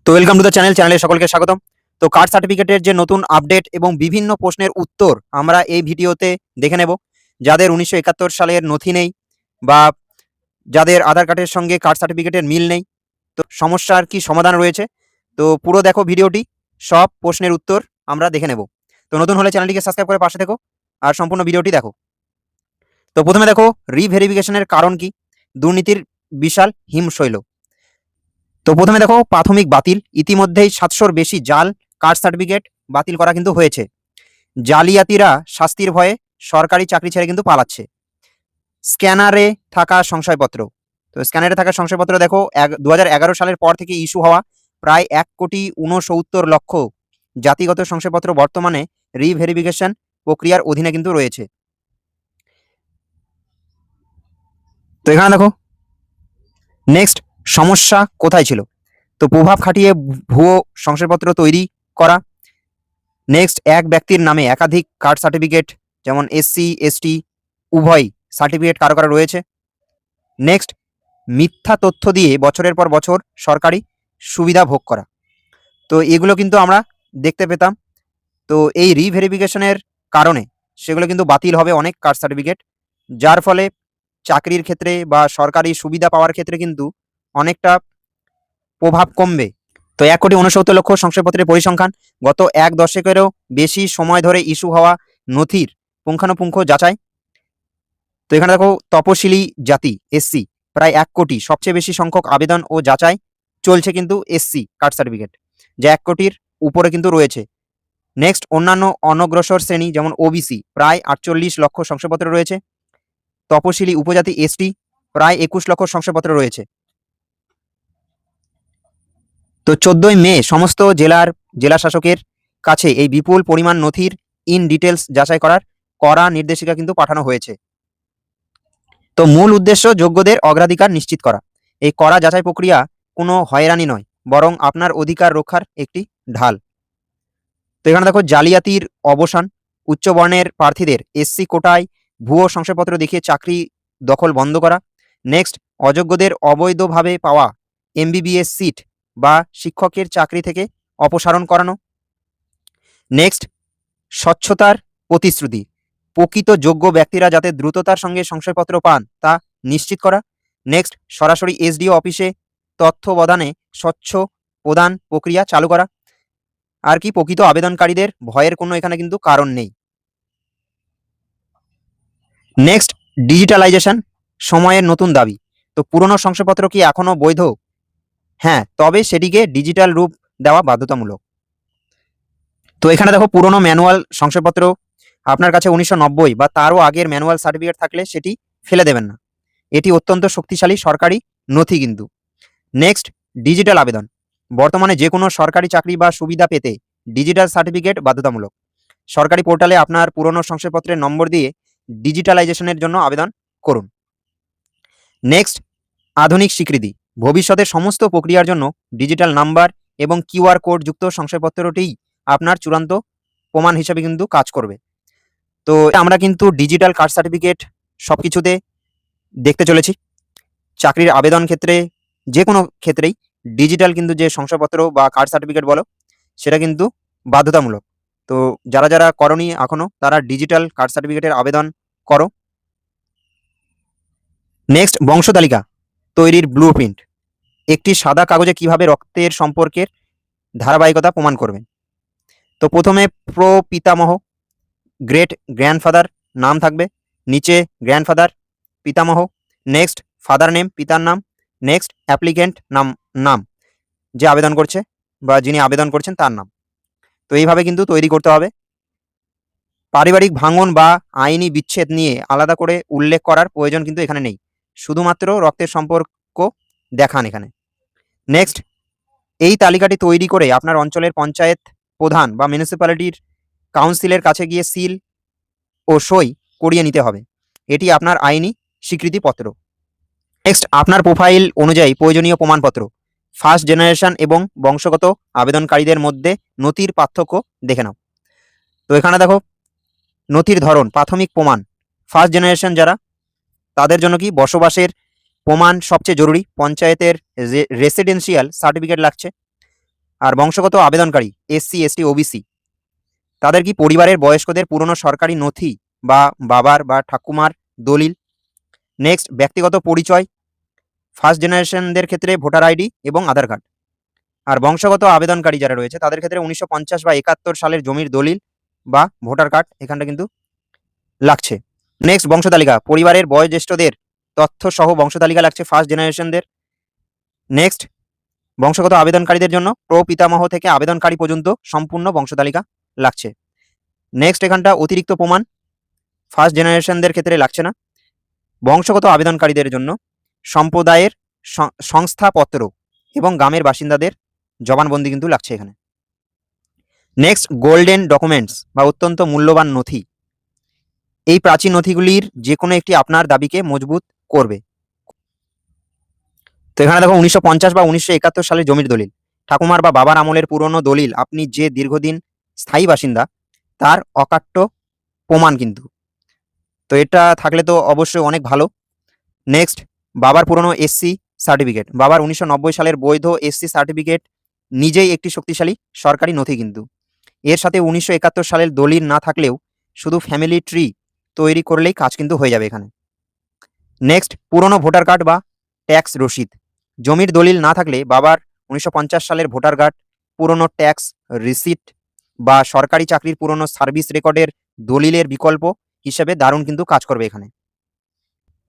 তো welcome to the চ্যানেলে সকলকে স্বাগতম। তো কাস্ট সার্টিফিকেটের যে নতুন আপডেট এবং বিভিন্ন প্রশ্নের উত্তর আমরা এই ভিডিওতে দেখে নেব। যাদের 1971 সালের নথি নেই বা যাদের আধার কার্ডের সঙ্গে কাস্ট সার্টিফিকেটের মিল নেই, তো সমস্যার কি সমাধান রয়েছে, তো পুরো দেখো ভিডিওটি, সব প্রশ্নের উত্তর আমরা দেখে নেব। তো নতুন হলে চ্যানেলটিকে সাবস্ক্রাইব করে পাশে থেকো আর সম্পূর্ণ ভিডিওটি দেখো। তো প্রথমে দেখো রিভেরিফিকেশনের কারণ কি, দুর্নীতির বিশাল হিমশৈল। তো প্রথমে দেখো প্রাথমিক বাতিল, ইতিমধ্যেই 700-র বেশি জাল কাস্ট সার্টিফিকেট বাতিল করা কিন্তু হয়েছে। জালিয়াতিরা শাস্তির ভয়ে সরকারি চাকরি ছেড়ে কিন্তু পালাচ্ছে। স্ক্যানারে থাকা সংশয়পত্র, তো স্ক্যানারে থাকা সংশয়পত্র দেখো 2011 সালের পর থেকে ইস্যু হওয়া প্রায় 1,69,00,000 জাতিগত সংশয়পত্র বর্তমানে রিভেরিফিকেশন প্রক্রিয়ার অধীনে কিন্তু রয়েছে। তো এখানে দেখো নেক্সট সমস্যা কোথায় ছিল, তো প্রভাব খাটিয়ে ভুয়ো শংসাপত্র তৈরি করা। নেক্সট এক ব্যক্তির নামে একাধিক কাস্ট সার্টিফিকেট, যেমন এসসি এসটি উভয় সার্টিফিকেট কারো কারো রয়েছে। নেক্সট মিথ্যা তথ্য দিয়ে বছরের পর বছর সরকারি সুবিধা ভোগ করা। তো এগুলো কিন্তু আমরা দেখতে পেতাম। তো এই রিভেরিফিকেশনের কারণে সেগুলো কিন্তু বাতিল হবে অনেক কাস্ট সার্টিফিকেট, যার ফলে চাকরির ক্ষেত্রে বা সরকারি সুবিধা পাওয়ার ক্ষেত্রে কিন্তু অনেকটা প্রভাব কমবে। তো 1,69,00,000 শংসাপত্রের পরিসংখ্যান, গত এক দশকেরও বেশি সময় ধরে ইস্যু হওয়া নথির পুঙ্খানুপুঙ্খ যাচাই। তো এখানে দেখো তপশিলি জাতি এসসি প্রায় 1 কোটি, সবচেয়ে বেশি সংখ্যক আবেদন ও যাচাই চলছে কিন্তু এসসি কাস্ট সার্টিফিকেট, যা 1 কোটির উপরে কিন্তু রয়েছে। নেক্সট অন্যান্য অনগ্রসর শ্রেণী যেমন ওবিসি প্রায় 48 লক্ষ শংসাপত্র রয়েছে। তপশিলি উপজাতি এসটি প্রায় 21 লক্ষ শংসাপত্র রয়েছে। তো 14ই মে সমস্ত জেলা শাসকের কাছে এই বিপুল পরিমাণ নথির ইন ডিটেলস যাচাই করার কড়া নির্দেশিকা কিন্তু পাঠানো হয়েছে। তো মূল উদ্দেশ্য যোগ্যদের অগ্রাধিকার নিশ্চিত করা। এই কড়া যাচাই প্রক্রিয়া কোনো হয়রানি নয়, বরং আপনার অধিকার রক্ষার একটি ঢাল। তো এখানে দেখো জালিয়াতির অবসান, উচ্চ বর্ণের প্রার্থীদের এসসি কোটায় ভুয়ো শংসাপত্র দেখিয়ে চাকরি দখল বন্ধ করা। নেক্সট অযোগ্যদের অবৈধভাবে পাওয়া এমবিবিএস সিট বা শিক্ষকের চাকরি থেকে অপসারণ করানো। নেক্সট স্বচ্ছতার প্রতিশ্রুতি, প্রকৃত যোগ্য ব্যক্তিরা যাতে দ্রুততার সঙ্গে শংসাপত্র পান তা নিশ্চিত করা। নেক্সট সরাসরি এসডিও অফিসে তত্ত্বাবধানে স্বচ্ছ প্রদান প্রক্রিয়া চালু করা। আর কি প্রকৃত আবেদনকারীদের ভয়ের কোনো এখানে কিন্তু কারণ নেই। নেক্সট ডিজিটালাইজেশন, সময়ের নতুন দাবি। তো পুরনো শংসাপত্র কি এখনো বৈধ? হ্যাঁ, তবে সেটিকে ডিজিটাল রূপ দেওয়া বাধ্যতামূলক। তো এখানে দেখো পুরনো ম্যানুয়াল শংসাপত্র আপনার কাছে 1990 বা তারও আগের ম্যানুয়াল সার্টিফিকেট থাকলে সেটি ফেলে দেবেন না, এটি অত্যন্ত শক্তিশালী সরকারি নথি কিন্তু। নেক্সট ডিজিটাল আবেদন, বর্তমানে যে কোনো সরকারি চাকরি বা সুবিধা পেতে ডিজিটাল সার্টিফিকেট বাধ্যতামূলক। সরকারি পোর্টালে আপনার পুরনো শংসাপত্রের নম্বর দিয়ে ডিজিটালাইজেশনের জন্য আবেদন করুন। নেক্সট আধুনিক স্বীকৃতি, ভবিষ্যতের সমস্ত প্রক্রিয়ার জন্য ডিজিটাল নাম্বার এবং কিউআর কোড যুক্ত শংসাপত্রটিই আপনার চূড়ান্ত প্রমাণ হিসেবে কিন্তু কাজ করবে। তো আমরা কিন্তু ডিজিটাল কাস্ট সার্টিফিকেট সব কিছুতে দেখতে চলেছি। চাকরির আবেদন ক্ষেত্রে যে কোনো ক্ষেত্রেই ডিজিটাল কিন্তু যে শংসাপত্র বা কাস্ট সার্টিফিকেট বলো, সেটা কিন্তু বাধ্যতামূলক। তো যারা যারা করনি এখনো, তারা ডিজিটাল কাস্ট সার্টিফিকেটের আবেদন করো। নেক্সট বংশতালিকা তৈরির ব্লুপ্রিন্ট, একটি সাদা কাগজে কিভাবে রক্তের সম্পর্কের ধারাবাহিকতা প্রমাণ করবেন। তো প্রথমে প্রপিতামহ গ্রেট গ্র্যান্ডফাদার নাম থাকবে, নিচে গ্র্যান্ডফাদার পিতামহ, নেক্সট ফাদার নেম পিতার নাম, নেক্সট অ্যাপ্লিকেন্ট নাম যে আবেদন করছে বা যিনি আবেদন করছেন তার নাম। তো এইভাবে কিন্তু তৈরি করতে হবে। পারিবারিক ভাঙন বা আইনি বিচ্ছেদ নিয়ে আলাদা করে উল্লেখ করার প্রয়োজন কিন্তু এখানে নেই, শুধুমাত্র রক্তের সম্পর্ক দেখান এখানে। নেক্সট এই তালিকাটি তৈরি করে আপনার অঞ্চলের পঞ্চায়েত প্রধান বা মিউনিসিপ্যালিটির কাউন্সিলের কাছে গিয়ে সিল ও সই করিয়ে নিতে হবে, এটি আপনার আইনি স্বীকৃতিপত্র। নেক্সট আপনার প্রোফাইল অনুযায়ী প্রয়োজনীয় প্রমাণপত্র, ফার্স্ট জেনারেশন এবং বংশগত আবেদনকারীদের মধ্যে নথির পার্থক্য দেখে নাও। তো এখানে দেখো নথির ধরন, প্রাথমিক প্রমাণ, ফার্স্ট জেনারেশন যারা, তাদের জন্য কি বসবাসের প্রমাণ সবচেয়ে জরুরি, পঞ্চায়েতের রেসিডেন্সিয়াল সার্টিফিকেট লাগছে। আর বংশগত আবেদনকারী SC ST OBC তাদের কি পরিবারের বয়স্কদের পুরনো সরকারি নথি বা বাবার বা ঠাকুমার দলিল। নেক্সট ব্যক্তিগত পরিচয়, ফার্স্ট জেনারেশনদের ক্ষেত্রে ভোটার আইডি এবং আধার কার্ড। আর বংশগত আবেদনকারী যারা রয়েছে তাদের ক্ষেত্রে 1950 বা 71 সালের জমির দলিল বা ভোটার কার্ড এখানটা কিন্তু লাগছে। নেক্সট বংশতালিকা, পরিবারের বয়োজ্যেষ্ঠদের তথ্য সহ বংশতালিকা লাগছে ফার্স্ট জেনারেশনদের। নেক্সট বংশগত আবেদনকারীদের জন্য প্রপিতামহ থেকে আবেদনকারী পর্যন্ত সম্পূর্ণ বংশতালিকা লাগছে। নেক্সট এখানটা অতিরিক্ত প্রমাণ ফার্স্ট জেনারেশনদের ক্ষেত্রে লাগছে না। বংশগত আবেদনকারীদের জন্য সম্প্রদায়ের সংস্থাপত্র এবং গ্রামের বাসিন্দাদের জবানবন্দি কিন্তু লাগছে এখানে। নেক্সট গোল্ডেন ডকুমেন্টস বা অত্যন্ত মূল্যবান নথি, এই প্রাচীন নথিগুলির যে কোনো একটি আপনার দাবিকে মজবুত করবে। তো এখানে দেখো 1950 বা 1971 সালের জমির দলিল, ঠাকুমার বা বাবার আমলের পুরনো দলিল, আপনি যে দীর্ঘদিন স্থায়ী বাসিন্দা তার অকাট্য প্রমাণ কিন্তু। তো এটা থাকলে তো অবশ্যই অনেক ভালো। নেক্সট বাবার পুরনো SC সার্টিফিকেট, বাবার 1990 সালের বৈধ SC সার্টিফিকেট নিজেই একটি শক্তিশালী সরকারি নথি কিন্তু। এর সাথে 1971 সালের দলিল না থাকলেও শুধু ফ্যামিলি ট্রি তৈরি করলেই কাজ কিন্তু হয়ে যাবে এখানে। নেক্সট পুরনো ভোটার কার্ড বা ট্যাক্স রসিদ, জমির দলিল না থাকলে বাবার 1950 সালের ভোটার কার্ড, পুরনো ট্যাক্স রিসিট বা সরকারি চাকরির পুরনো সার্ভিস রেকর্ডের দলিলের বিকল্প হিসেবে দারুণ কিন্তু কাজ করবে এখানে।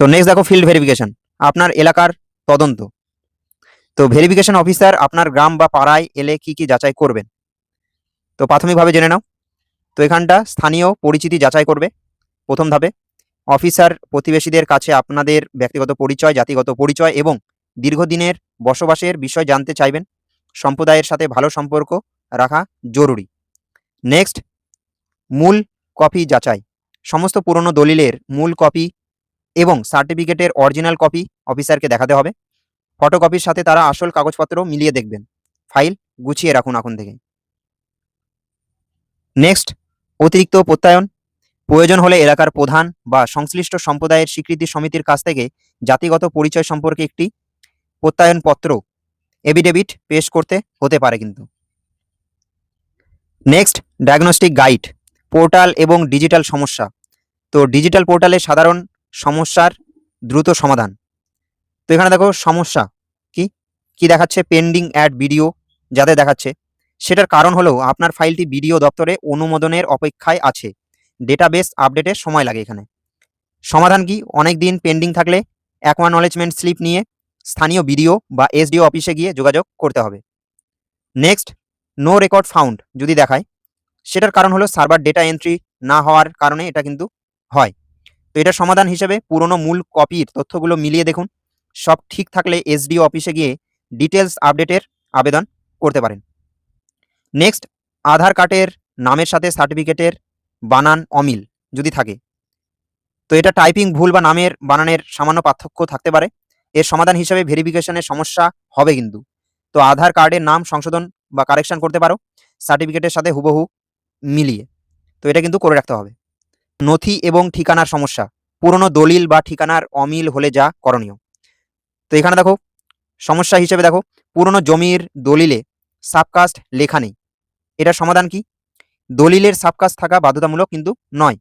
তো নেক্সট দেখো ফিল্ড ভেরিফিকেশন, আপনার এলাকার তদন্ত। তো ভেরিফিকেশন অফিসার আপনার গ্রাম বা পাড়ায় এলে কি কি যাচাই করবেন, তো প্রাথমিকভাবে জেনে নাও। তো এখানটা স্থানীয় পরিচিতি যাচাই করবে প্রথম ধাপে। অফিসার প্রতিবেশীদের কাছে আপনাদের ব্যক্তিগত পরিচয়, জাতিগত পরিচয় এবং দীর্ঘদিনের বসবাসের বিষয় জানতে চাইবেন। সম্প্রদায়ের সাথে ভালো সম্পর্ক রাখা জরুরি। নেক্সট মূল কপি যাচাই, সমস্ত পুরনো দলিলের মূল কপি এবং সার্টিফিকেটের অরিজিনাল কপি অফিসারকে দেখাতে হবে। ফটোকপির সাথে তারা আসল কাগজপত্র মিলিয়ে দেখবেন। ফাইল গুছিয়ে রাখুন এখন থেকে। নেক্সট অতিরিক্ত প্রত্যয়ন, প্রয়োজন হলে এলাকার প্রধান বা সংশ্লিষ্ট সম্প্রদায়ের স্বীকৃতি সমিতির কাছ থেকে জাতিগত পরিচয় সম্পর্কে একটি প্রত্যয়নপত্র এফিডেভিট পেশ করতে হতে পারে কিন্তু। নেক্সট ডায়াগনস্টিক গাইড, পোর্টাল এবং ডিজিটাল সমস্যা। তো ডিজিটাল পোর্টালে সাধারণ সমস্যার দ্রুত সমাধান। তো এখানে দেখো সমস্যা কি কি দেখাচ্ছে, পেন্ডিং অ্যাড ভিডিও যাদের দেখাচ্ছে সেটার কারণ হলো আপনার ফাইলটি ভিডিও দপ্তরে অনুমোদনের অপেক্ষায় আছে, ডেটাবেস আপডেটের সময় লাগে এখানে। সমাধান কি, অনেক দিন পেন্ডিং থাকলে অ্যাকনলেজমেন্ট স্লিপ নিয়ে স্থানীয় বিডিও বা SDO অফিসে গিয়ে যোগাযোগ করতে হবে। নেক্সট নো রেকর্ড ফাউন্ড যদি দেখায়, সেটার কারণ হলো সার্ভার ডেটা এন্ট্রি না হওয়ার কারণে এটা কিন্তু হয়। তো এটা সমাধান হিসেবে পুরনো মূল কপির তথ্যগুলো মিলিয়ে দেখুন, সব ঠিক থাকলে SDO অফিসে গিয়ে ডিটেলস আপডেটের আবেদন করতে পারেন। নেক্সট আধার কার্ডের নামের সাথে সার্টিফিকেটের বানান অমিল যদি থাকে, তো এটা টাইপিং ভুল বা নামের বানানের সামান্য পার্থক্য থাকতে পারে। এর সমাধান হিসেবে ভেরিফিকেশনের সমস্যা হবে কিন্তু। তো আধার কার্ডের নাম সংশোধন বা কারেকশন করতে পারো সার্টিফিকেটের সাথে হুবহু মিলিয়ে, তো এটা কিন্তু করে রাখতে হবে। নথি এবং ঠিকানার সমস্যা, পুরনো দলিল বা ঠিকানার অমিল হলে যা করণীয়। তো এখানে দেখো সমস্যা হিসেবে দেখো পুরনো জমির দলিলে সাবকাস্ট লেখা নেই, এটার সমাধান কি, দলিলের সাবকাস্ট থাকা বাধ্যতামূলক কিন্তু নয়।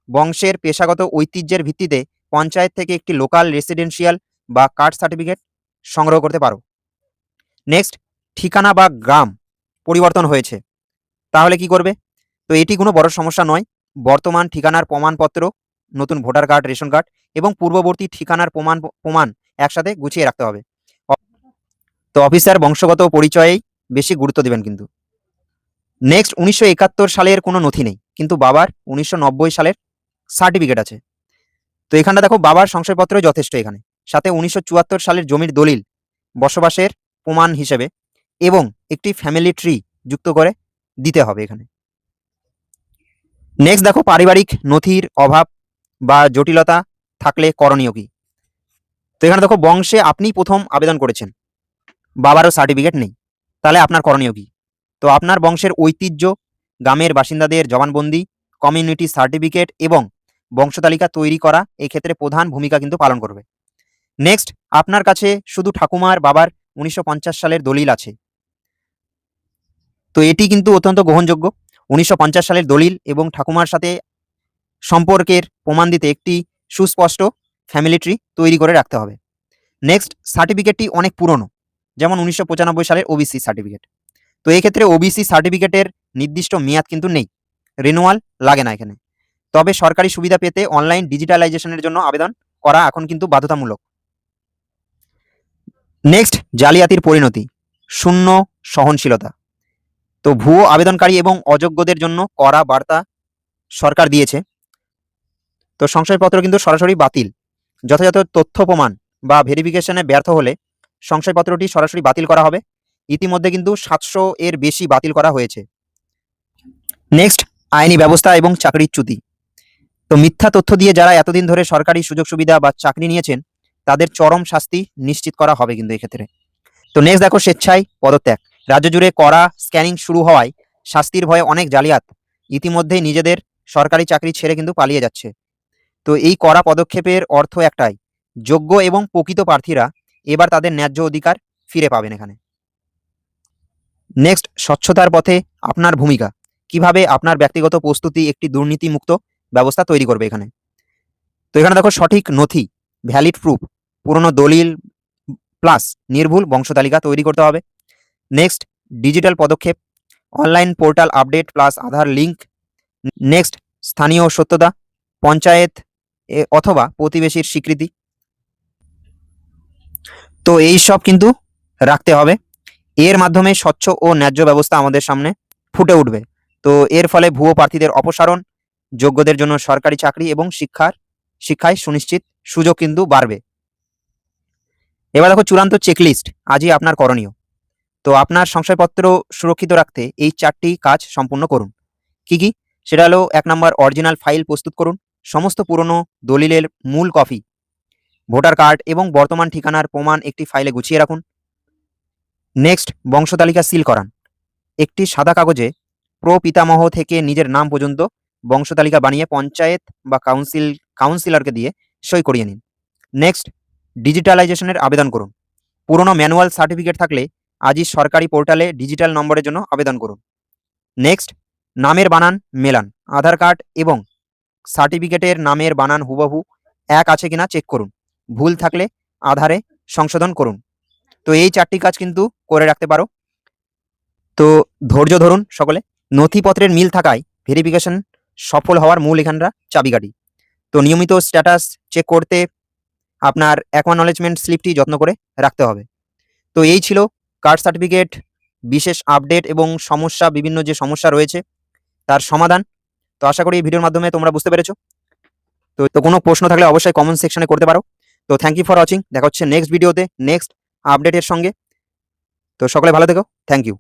বংশের পেশাগত ঐতিহ্যের ভিত্তিতে পঞ্চায়েত থেকে একটি লোকাল রেসিডেন্সিয়াল বা কাস্ট সার্টিফিকেট সংগ্রহ করতে পারো। নেক্সট ঠিকানা বা গ্রাম পরিবর্তন হয়েছে, তাহলে কি করবে, তো এটি কোনো বড় সমস্যা নয়। বর্তমান ঠিকানার প্রমাণপত্র, নতুন ভোটার কার্ড, রেশন কার্ড এবং পূর্ববর্তী ঠিকানার প্রমাণ একসাথে গুছিয়ে রাখতে হবে। তো অফিসার বংশগত পরিচয়েই বেশি গুরুত্ব দেবেন কিন্তু। নেক্সট 1971 সালের কোনো নথি নেই, কিন্তু বাবার 1990 সালের সার্টিফিকেট আছে। তো এখানটা দেখো বাবার শংসাপত্র যথেষ্ট এখানে, সাথে 1974 সালের জমির দলিল বসবাসের প্রমাণ হিসেবে এবং একটি ফ্যামিলি ট্রি যুক্ত করে দিতে হবে এখানে। নেক্সট দেখো পারিবারিক নথির অভাব বা জটিলতা থাকলে করণীয় কি। তো এখানে দেখো বংশে আপনি প্রথম আবেদন করেছেন, বাবারও সার্টিফিকেট নেই, তাহলে আপনার করণীয় কি। তো আপনার বংশের ঐতিহ্য, গ্রামের বাসিন্দাদের জবানবন্দি, কমিউনিটি সার্টিফিকেট এবং বংশতালিকা তৈরি করা এই ক্ষেত্রে প্রধান ভূমিকা কিন্তু পালন করবে। নেক্সট আপনার কাছে শুধু ঠাকুমার বাবার 1950 সালের দলিল আছে, তো এটি কিন্তু অত্যন্ত গ্রহণযোগ্য। 1950 সালের দলিল এবং ঠাকুমার সাথে সম্পর্কের প্রমাণ দিতে একটি সুস্পষ্ট ফ্যামিলি ট্রি তৈরি করে রাখতে হবে। নেক্সট, সার্টিফিকেটটি অনেক পুরনো, যেমন 1995 সালের ওবিসি সার্টিফিকেট। তো এই ক্ষেত্রে ওবিসি সার্টিফিকেটের নির্দিষ্ট মেয়াদ কিন্তু নেই, রিনুয়াল লাগে না এখানে। তবে সরকারি সুবিধা পেতে অনলাইন ডিজিটালাইজেশনের জন্য আবেদন করা এখন কিন্তু বাধ্যতামূলক। নেক্সট, জালিয়াতির পরিণতি, শূন্য সহনশীলতা। তো ভুয়ো আবেদনকারী এবং অযোগ্যদের জন্য কড়া বার্তা সরকার দিয়েছে। তো সংশয়পত্র কিন্তু সরাসরি বাতিল, যথাযথ তথ্য প্রমাণ বা ভেরিফিকেশনে ব্যর্থ হলে সংশয়পত্রটি সরাসরি বাতিল করা হবে। ইতিমধ্যে কিন্তু 700 এর বেশি বাতিল করা হয়েছে। নেক্সট, আইনি ব্যবস্থা এবং চাকরির চ্যুতি। তো মিথ্যা তথ্য দিয়ে যারা এতদিন ধরে সরকারি সুযোগ সুবিধা বা চাকরি নিয়েছেন তাদের চরম শাস্তি নিশ্চিত করা হবে কিন্তু এক্ষেত্রে। তো নেক্সট দেখো, স্বেচ্ছায় পদত্যাগ। রাজ্য জুড়ে কড়া স্ক্যানিং শুরু হওয়ায় শাস্তির ভয়ে অনেক জালিয়াত ইতিমধ্যেই নিজেদের সরকারি চাকরি ছেড়ে কিন্তু পালিয়ে যাচ্ছে। তো এই কড়া পদক্ষেপের অর্থ একটাই, যোগ্য এবং প্রকৃত প্রার্থীরা এবার তাদের ন্যায্য অধিকার ফিরে পাবেন এখানে। নেক্সট, স্বচ্ছতার পথে আপনার ভূমিকা, কিভাবে আপনার ব্যক্তিগত প্রস্তুতি একটি দুর্নীতিমুক্ত ব্যবস্থা তৈরি করবে এখানে। তো এখানে দেখো, সঠিক নথি, ভ্যালিড প্রুফ, পুরনো দলিল প্লাস নির্ভুল বংশতালিকা তৈরি করতে হবে। নেক্সট, ডিজিটাল পদক্ষেপ, অনলাইন পোর্টাল আপডেট প্লাস আধার লিঙ্ক। নেক্সট, স্থানীয় সত্যতা, পঞ্চায়েত অথবা প্রতিবেশীর স্বীকৃতি। তো এই সব কিন্তু রাখতে হবে। এর মাধ্যমে স্বচ্ছ ও ন্যায্য ব্যবস্থা আমাদের সামনে ফুটে উঠবে। তো এর ফলে ভুয়ো প্রার্থীদের অপসারণ, যোগ্যদের জন্য সরকারি চাকরি এবং শিক্ষায় সুনিশ্চিত সুযোগ কিন্তু বাড়বে। এবার দেখো, চূড়ান্ত চেকলিস্ট আজই আপনার করণীয়। তো আপনার সংশয়পত্র সুরক্ষিত রাখতে এই 4টি কাজ সম্পূর্ণ করুন। কি কি? সেটা হলো, 1 নম্বর, অরিজিনাল ফাইল প্রস্তুত করুন। সমস্ত পুরনো দলিলের মূল কপি, ভোটার কার্ড এবং বর্তমান ঠিকানার প্রমাণ একটি ফাইলে গুছিয়ে রাখুন। নেক্সট, বংশতালিকা সিল করান। একটি সাদা কাগজে প্রপিতামহ থেকে নিজের নাম পর্যন্ত বংশতালিকা বানিয়ে পঞ্চায়েত বা কাউন্সিলরকে দিয়ে সই করিয়ে নিন। নেক্সট, ডিজিটালাইজেশনের আবেদন করুন। পুরনো ম্যানুয়াল সার্টিফিকেট থাকলে আজই সরকারি পোর্টালে ডিজিটাল নম্বরের জন্য আবেদন করুন। নেক্সট, নামের বানান মেলান। আধার কার্ড এবং সার্টিফিকেটের নামের বানান হুবহু এক আছে কিনা চেক করুন। ভুল থাকলে আধারে সংশোধন করুন। তো এই 4টি কাজ কিন্তু করে রাখতে পারো। তো ধৈর্য ধরুন সকলে। নথিপত্রের মিল থাকায় ভেরিফিকেশন সফল হওয়ার মূল এখানটা চাবিকাঠি। তো নিয়মিত স্ট্যাটাস চেক করতে আপনার অ্যাকনলেজমেন্ট স্লিপটি যত্ন করে রাখতে হবে। তো এই ছিল কাস্ট সার্টিফিকেট বিশেষ আপডেট এবং বিভিন্ন যে সমস্যা রয়েছে তার সমাধান। তো আশা করি এই ভিডিওর মাধ্যমে তোমরা বুঝতে পেরেছো। তো কোনো প্রশ্ন থাকলে অবশ্যই কমেন্ট সেকশনে করতে পারো। তো থ্যাংক ইউ ফর ওয়াচিং। দেখা হচ্ছে নেক্সট ভিডিওতে নেক্সট আপডেটের সঙ্গে। তো সকলে ভালো থেকো। Thank you.